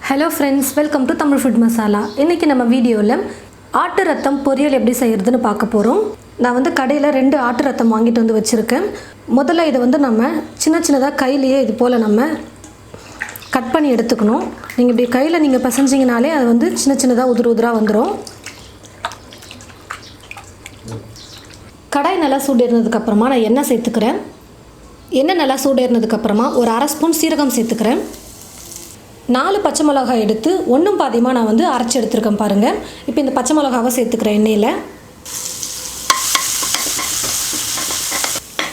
Hello friends, welcome to Tamil Food Masala. இன்னைக்கு நம்ம வீடியோல ஆட்டு ரத்தம் பொரியல் எப்படி செய்யறதுன்னு பார்க்க போறோம். நான் வந்து கடையில 2 ஆட்டு ரத்தம் வாங்கிட்டு வந்து வச்சிருக்கேன். முதல்ல இத வந்து நம்ம சின்னதா கையிலேயே இது போல நம்ம கட் பண்ணி எடுத்துக்கணும். நீங்க இப்படி கையில நீங்க பசஞ்சீங்கனாலே அது வந்து சின்னதா உதிரா வந்துரும். கடாய் நல்லா சூடேறினதுக்கு அப்புறமா நான் எண்ணெய் சேர்த்துக்கிறேன். எண்ணெய் நல்லா சூடேறினதுக்கு அப்புறமா ஒரு 1/2 ஸ்பூன் சீரகம் சேர்த்துக்கிறேன். 4 பச்சை மிளகாய் எடுத்து ஒண்ணும் பாதியமா நான் வந்து அரைச்சு எடுத்துர்க்கேன் பாருங்க. இப்போ இந்த பச்சை மிளகாவை சேர்த்துக்கிறேன் எண்ணெயில.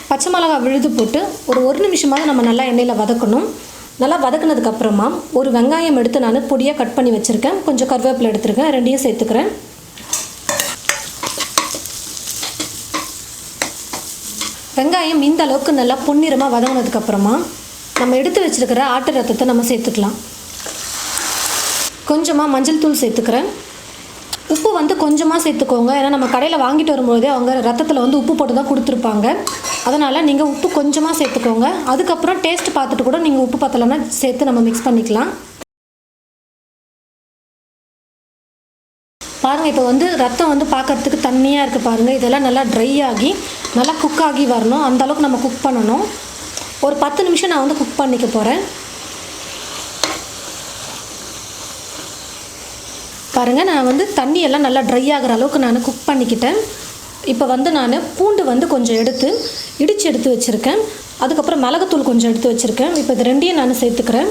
பச்சை மிளகாய் விழுது போட்டு ஒரு 1 நிமிஷமாவது நம்ம நல்லா எண்ணெயில வதக்கணும். நல்லா வதக்குனதுக்கு அப்புறமா ஒரு வெங்காயம் எடுத்து நான் பொடியா கட் பண்ணி வச்சிருக்கேன். கொஞ்சம் கறிவேப்பிலை எடுத்துர்க்கேன். ரெண்டையும் சேர்த்துக்கிறேன். வெங்காயம் இந்த அளவுக்கு நல்லா பொன்னிறமா வதங்கினதுக்கு அப்புறமா நம்ம எடுத்து வச்சிருக்கிற ஆட்டு ரத்தத்தை நம்ம சேர்த்துக்கலாம். கொஞ்சமா மஞ்சள் தூள் சேர்த்துக்கிறேன். உப்பு வந்து கொஞ்சமா சேர்த்துக்கோங்க. ஏன்னா நம்ம கடையில வாங்கிட்டு வரும்போதே அவங்க ரத்தத்துல வந்து உப்பு போட்டு தான் கொடுத்திருப்பாங்க. அதனால நீங்க உப்பு கொஞ்சமா சேர்த்துக்கோங்க. அதுக்கு அப்புறம் டேஸ்ட் பார்த்துட்டு கூட நீங்க உப்பு பத்தலனா சேர்த்து நம்ம mix பண்ணிக்கலாம். பாருங்க இப்போ வந்து ரத்தம் வந்து பார்க்கிறதுக்கு தண்ணியா இருக்கு பாருங்க. இதெல்லாம் நல்லா dry ஆகி நல்லா குக் ஆகி வரணும். அந்த அளவுக்கு நம்ம குக் பண்ணனும். ஒரு 10 நிமிஷம் நான் வந்து குக் பண்ணிக்க போறேன். பாருங்க நான் வந்து தண்ணி எல்லாம் நல்லா dry ஆகுற அளவுக்கு நான் குக் பண்ணிக்கிட்டேன். இப்போ வந்து நான் பூண்டு வந்து கொஞ்சம் எடுத்து இடிச்சு எடுத்து வச்சிருக்கேன். அதுக்கு அப்புறம் மிளகாய்த்தூள் கொஞ்சம் எடுத்து வச்சிருக்கேன். இப்போ இது ரெண்டையும் நான் சேர்த்துக்கிறேன்.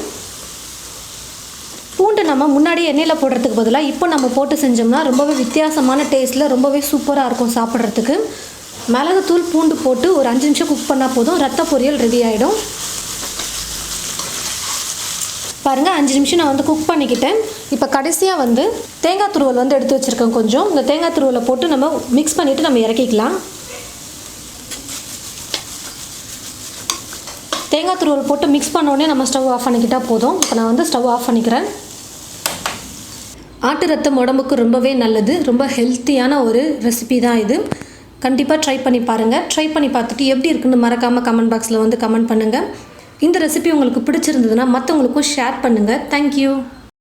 பூண்டு நம்ம முன்னாடி எண்ணெயில போடுறதுக்கு பதிலா இப்போ நம்ம போட்டு செஞ்சோம்னா ரொம்பவே வித்தியாசமான டேஸ்ட்ல ரொம்பவே சூப்பரா இருக்கும் சாப்பிடுறதுக்கு. மிளகாய்த்தூள் பூண்டு போட்டு ஒரு 5 நிமிஷம் குக் பண்ணா போதும் ரத்த பொரியல் ரெடி ஆயிடும். பாருங்க 5 நிமிஷம் நான் வந்து குக் பண்ணிக்கிட்டேன். இப்போ கடைசியா வந்து தேங்காய் துருவல் வந்து எடுத்து வச்சிருக்கேன் கொஞ்சம். இந்த தேங்காய் துருவலை போட்டு நம்ம mix பண்ணிட்டு நம்ம இறக்கிக்கலாம். தேங்காய் துருவல் போட்டு mix பண்ண உடனே நம்ம ஸ்டவ் ஆஃப் பண்ணிக்கிட்டா போதும். இப்போ நான் வந்து ஸ்டவ் ஆஃப் பண்ணிக்கிறேன். ஆட்டு ரத்தம் உடம்புக்கு ரொம்பவே நல்லது. ரொம்ப ஹெல்த்தியான ஒரு ரெசிபி தான் இது. கண்டிப்பா ட்ரை பண்ணி பாருங்க. ட்ரை பண்ணி பார்த்துட்டு எப்படி இருக்குன்னு மறக்காம கமெண்ட் பாக்ஸ்ல வந்து கமெண்ட் பண்ணுங்க. இந்த ரெசிபி உங்களுக்கு பிடிச்சிருந்ததுனா மத்தவங்களுக்கும் ஷேர் பண்ணுங்க. Thank you.